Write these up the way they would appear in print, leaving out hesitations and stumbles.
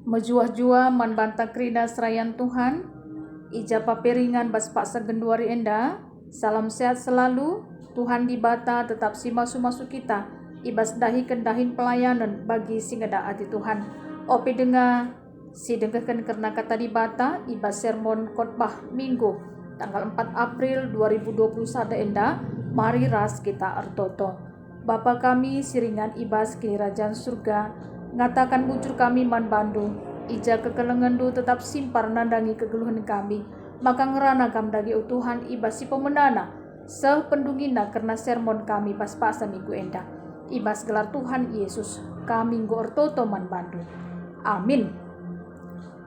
Mejuah-jua man banta krina serayan Tuhan. Ija paperingan bas paksa genduari enda. Salam sehat selalu. Tuhan di bata tetap si masu-masu kita. Ibas dahi kendahin pelayanan bagi si ngeda hati Tuhan. Opi si dengarkan karena kata di bata ibas sermon khotbah minggu tanggal 4 April 2021 enda. Mari ras kita artoto. Bapa kami siringan ibas kini kerajaan surga. Ngatakan bujur kami man bandu. Ija kekelengendu tetap simpar nandangi kegeluhan kami. Maka ngerana kam dagi Tuhan ibas si pemenana. Sependungina karena sermon kami pas pasa minggu enda. Ibas gelar Tuhan Yesus kami ngortoto man bandu. Amin.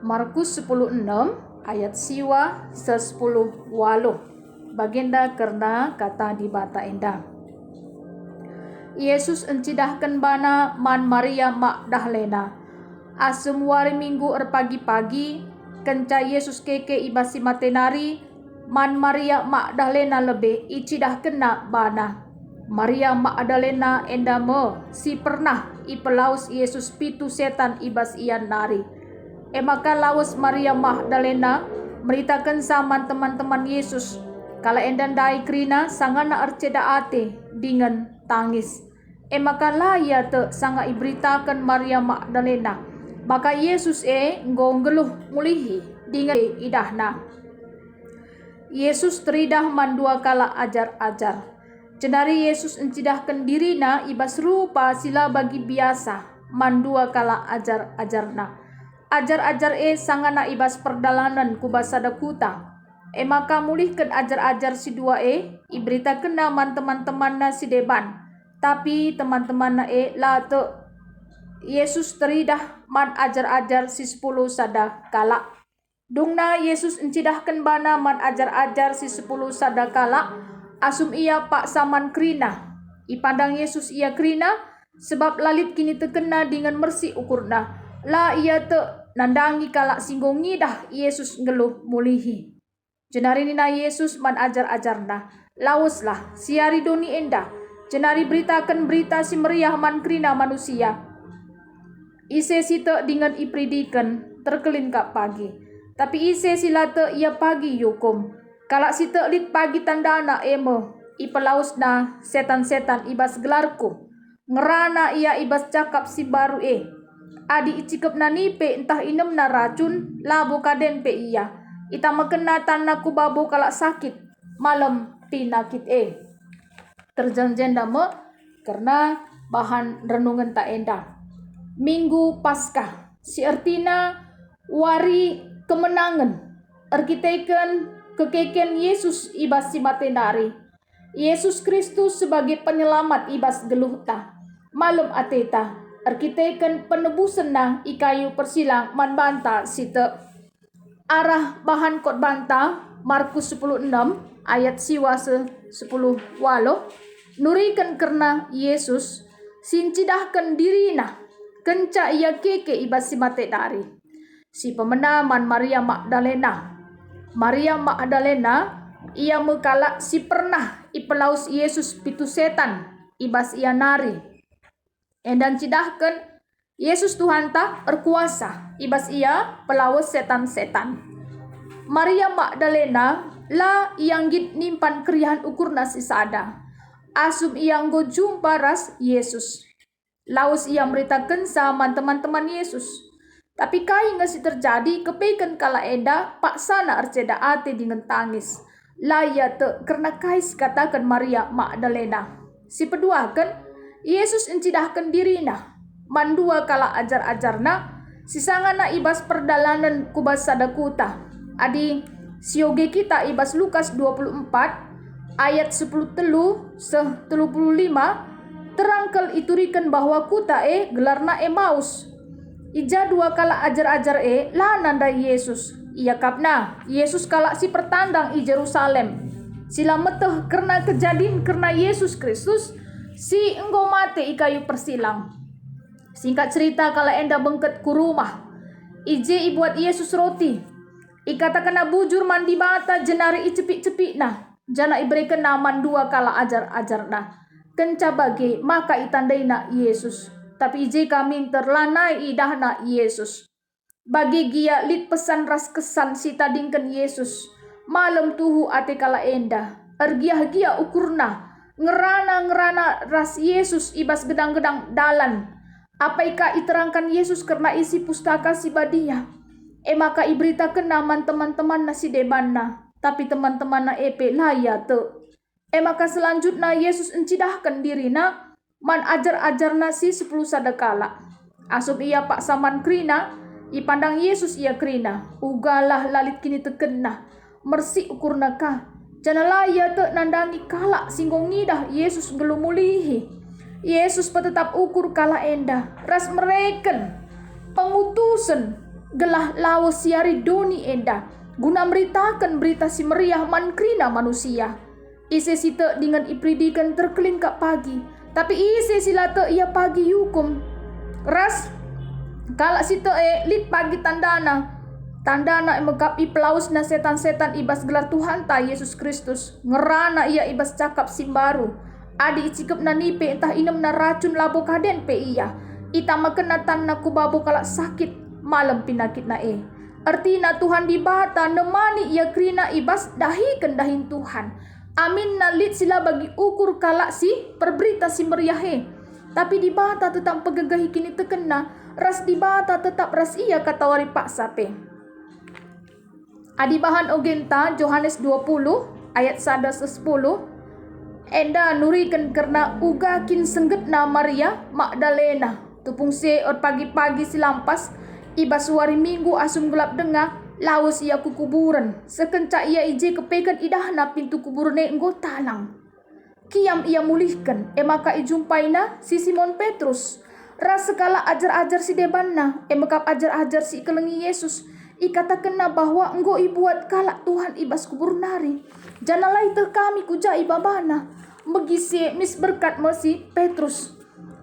Markus 10:6 ayat siwa 10 walu. Bagenda karena kata di bata enda. Yesus encidahkan bana man Maria Magdalena. Asem wari minggu pagi-pagi kenca Yesus keke ibasi matenari man Maria Magdalena lebe icidahkan na bana. Maria Magdalena enda si pernah ipelaus Yesus pitu setan ibas ian nari. Maka lawas Maria Magdalena meritakan sama teman-teman Yesus. Kala endan dai krina sangana arceda ate dengan tangis. Maka laya te sanga iberitakan Maria Magdalena. Maka Yesus nggeluh mulihi dengan idahna. Yesus teridah man dua kala ajar-ajar. Cenari Yesus encidahkan dirina ibas rupa sila bagi biasa man dua kala ajar-ajarna. Ajar-ajar sangana ibas perdalanan kubasada kuta. Maka mulihkan ajar-ajar si dua iberitakan naman teman-temanna si deban. Tapi teman-temanna la te Yesus teridah man ajar-ajar si 10 sada kala. Dungna Yesus encidahkan bana man ajar-ajar si 10 sada kala. Asum ia pak saman krina. Ipandang Yesus ia krina sebab lalit kini tekena dengan mersi ukurna. La ia te nandangi kala singgongi dah Yesus ngeluh mulihi. Jenari nina Yesus man ajar-ajarna. Lawuslah siari doni enda. Jenari beritakan berita si meriah man krina manusia. Ise site dengan ipridikan terkelin kak pagi. Tapi ise silate ia pagi yukum. Kalak site lit pagi tandana ipelausna setan-setan ibas gelarku. Ngerana ia ibas cakap si baru Adi icikep na nipe entah inem na racun labu kaden pe iya. Ita makena tanaku babu kalak sakit malam pinakit terjanjenda karena bahan renungan tak enda. Minggu Paskah si artina wari kemenangan arkiteken kekeken Yesus ibas si matenari. Yesus Kristus sebagai penyelamat ibas geluhta. Malum ateta arkiteken penebusan na ikayu persilang man banta site. Arah bahan kot banta Markus 10:6 ayat siwa 10 walu. Nurikan karena Yesus sincidahkan dirina kenca ia keke ibas si matenari. Si pemenaman Maria Magdalena. Maria Magdalena ia mekala si pernah ipelaus Yesus pitu setan ibas ia nari. Endan cidahkan Yesus Tuhan tak berkuasa ibas ia pelawas setan-setan. Maria Magdalena la yang git nimpan keriahan ukurna si sada. Asum ia nggo jumpa ras Yesus. Laus ia meritakan sama teman-teman Yesus. Tapi kai ngasi terjadi kepeken kala enda paksana arceda ate dengan tangis. Laya te karena kais katakan Maria Magdalena. Si peduakan Yesus encidahkan dirina. Mandua kala ajar-ajarna sisangana ibas perdalanan kubas sadakuta. Adi sioge kita ibas Lukas 24 ayat 10 telu 35 terangkel iturikan bahwa kuta gelarna Emaus. Ija dua kala ajar-ajar la nanda Yesus. Ia kapna Yesus kala si pertandang i Jerusalem. Sila meteh karena kejadian karena Yesus Kristus si enggo mate i kayu persilang. Singkat cerita kala enda bengket ku rumah. Ije ibuat Yesus roti. Ikatakan bujur mandi bata jenari icepik-cepik nah. Jana iberikan naman dua kala ajar-ajar nah. Kenca bagi maka itandai na Yesus. Tapi ije kami terlanai idahna Yesus. Bagi gia lit pesan ras kesan si tadingken Yesus. Malam tuhu ate kala enda. Ergiah-gia ukurna. Ngerana ras Yesus ibas gedang-gedang dalan. Apaika iterangkan Yesus karena isi pustaka si badia. Maka iberita kenaman teman-teman nasi debanna. Tapi teman-teman na epe laya te. Maka selanjutnya Yesus encidahkan dirina. Man ajar-ajar nasi 10 sadakala. Asup ia pak saman krina. Ipandang Yesus ia krina. Ugalah lalit kini tekena. Mersi ukurna ka. Janalaya te nandangi kalak singgong ngidah Yesus gelumulihi. Yesus petetap ukur kala enda. Ras mereken. Pengutusan. Gelah lawas siari doni enda. Guna meritakan berita si meriah man krina manusia. Ise site dengan ipridikan terkelingkap pagi. Tapi ise silate ia pagi hukum. Ras kalak site lit pagi tandana megap i pelaus na setan-setan ibas gelar Tuhan ta Yesus Kristus. Ngerana ia ibas cakap simbaru. Adi icikep na nipe entah inem na racun labo kaden pe iya. Ita makenatan na kubabo kalak sakit malam pinakit na Artina Tuhan di bata nemani ia krina ibas dahi kendahin Tuhan. Amin na lit sila bagi ukur kalak si perberita si meriahe. Tapi di bata tetap pegagahi kini tekena. Ras di bata tetap ras ia kata wari pak sape. Adi bahan ogenta Yohanes 20 ayat 1-10. Enda nurikan karena ugakin senggetna Maria Magdalena. Tupung se or pagi-pagi silampas. Ibas wari minggu asum gelap denga. Lawas ia ku kuburan. Sekencak ia ije kepekan idahna pintu kuburan enggo talang. Kiam ia mulihkan. Maka ijumpaina si Simon Petrus. Ras sekala ajar-ajar si debanna. Maka ajar-ajar si kelengi Yesus. Ikatakenna bahwa enggo ibuat kalak Tuhan ibas kubur nari. Janalai ter kami kuja ibabana. Megisi mis berkat mesi Petrus.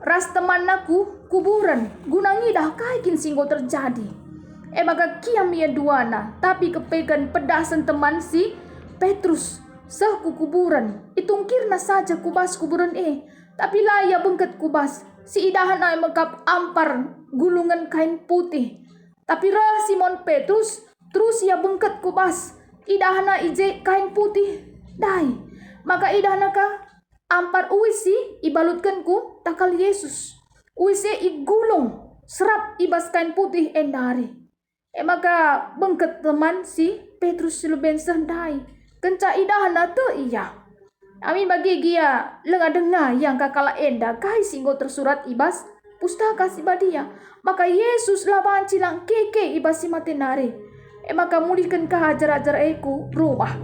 Ras teman naku kuburan. Gunangi dah kaikin singgo terjadi. Maka kiam ia duana. Tapi kepekan pedasan teman si Petrus. Seh ku kuburan. Itungkirna saja kubas kuburan Tapi laya bengket kubas. Si idahan ay megap ampar gulungan kain putih. Tapi rah Simon Petrus terus ia bengket kubas. Idahana ije kain putih dai. Maka idahana ka ampar uisi ibalutkan ku takal Yesus. Uisi igulung serap ibas kain putih endari. Maka bengket teman si Petrus siluben sendai. Kenca idahana te iya. Amin bagi gia lenga-denga yang kakala enda kai singgo tersurat ibas pustaka si badia. Maka Yesus laban cilang keke ibas si matenare. Maka mulihkan kahajar-ajar eku rumah.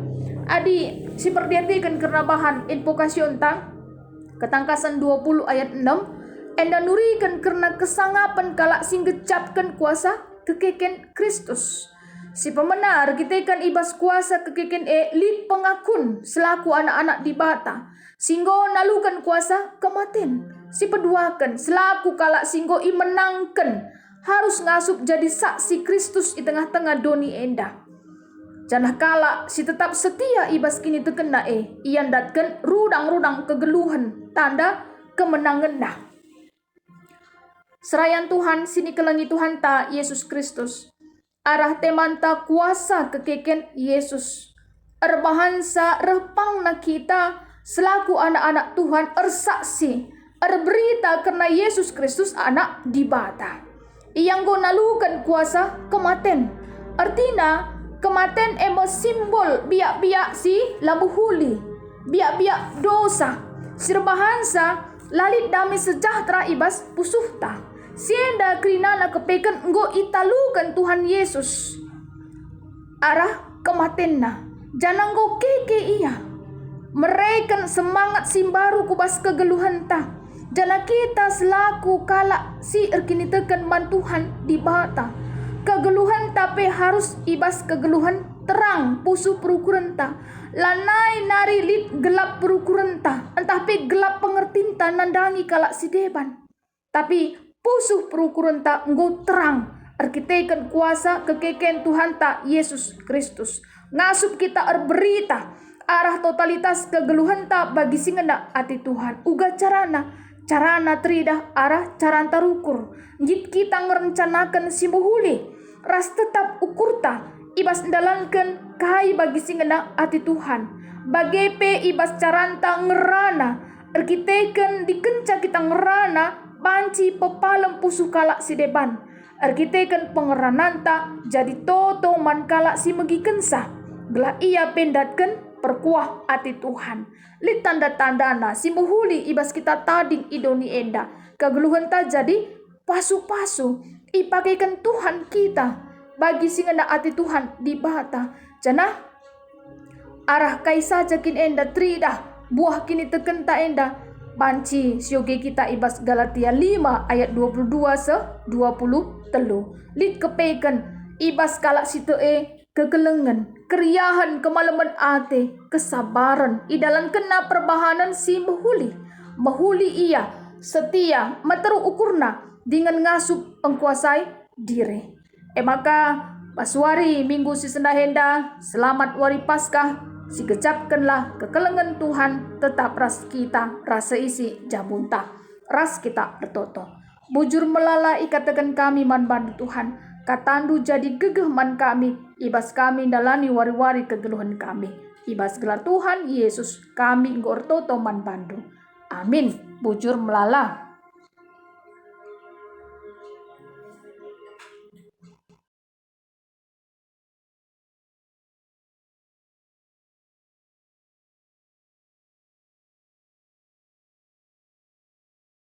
Adi si perdiatikan karena bahan invokasyon tang ketangkasan 20 ayat 6. Enda nurikan karena kesangapan kalak sing gecapkan kuasa kekeken Kristus. Si pemenar kita ikan ibas kuasa kekeken lit pengakun selaku anak-anak di bata. Singgo nalukan kuasa kematen. Si peduakan selaku kalak singgo menangkan harus ngasup jadi saksi Kristus di tengah-tengah doni enda. Janah kalak si tetap setia ibas kini tekena ian datkan rudang-rudang kegeluhan tanda kemenangan dah. Serayan Tuhan sini kelengi Tuhan ta Yesus Kristus. Arah temanta kuasa kekeken Yesus. Erbahansa repang na kita selaku anak-anak Tuhan ersaksi. Erberita karena Yesus Kristus anak di bata. Iyang go nalukan kuasa kematen. Artina kematen simbol biak-biak si lambuhuli. Biak-biak dosa. Sirbahansa lalit damai sejahtera ibas pusuhta. Sienda krinana kepekan enggo italukan Tuhan Yesus. Arah kematenna. Jananggo keke iya. Mereka semangat simbaru kubas kegeluhan ta. Jana kita selaku kalak si erkini tekan man Tuhan di bata. Kegeluhan tapi harus ibas kegeluhan terang pusu perukuran ta. Lanai nari lit gelap perukuran ta. Entah pe gelap pengertin ta nandangi kalak si deban. Tapi pusuh perukuran tak enggo terang. Arkiteken kuasa kekeken Tuhan tak Yesus Kristus. Ngasup kita berita arah totalitas kegeluhan tak bagi singenda ati Tuhan. Uga carana teridah arah caran tarukur. Jit kita ngerencanakan si muhuli. ras tetap ukurta ibas ndalanken kai bagi singena ati Tuhan. Bagepe ibas caranta ngerana erkiteken dikenca kita ngerana banci pepalem pusu kalak si deban. Erkiteken pengerananta jadi toto man kalak si megikensa. Gelah ia pendatken perkuah ati Tuhan. Li tanda-tandana si muhuli ibas kita tading idoni enda. Kegeluhan ta jadi pasu-pasu ipakaikan Tuhan kita bagi singena ati Tuhan di bata. Jana arah kai saja kin enda tridah buah kini teken ta enda banci sioge kita ibas Galatia 5 ayat 22 se 20 telu. Lit kepeken ibas kalak sitee kegelengan, keriahan, kemalaman ate, kesabaran, idalan kena perbahanan si mahuli. Mahuli ia setia, materu ukurna, dengan ngasup pengkuasai diri. Maka paswari minggu si sendahenda, selamat wari Paskah, si kecapkanlah kekelengan Tuhan, tetap ras kita, rasa isi jabunta, ras kita bertoto. Bujur melala ikatakan kami man bandu Tuhan, katandu jadi gegeh man kami, ibas kami dalani wari-wari kegeluhan kami. Ibas gelar Tuhan Yesus kami ngortoto man bandu. Amin. Bujur melala.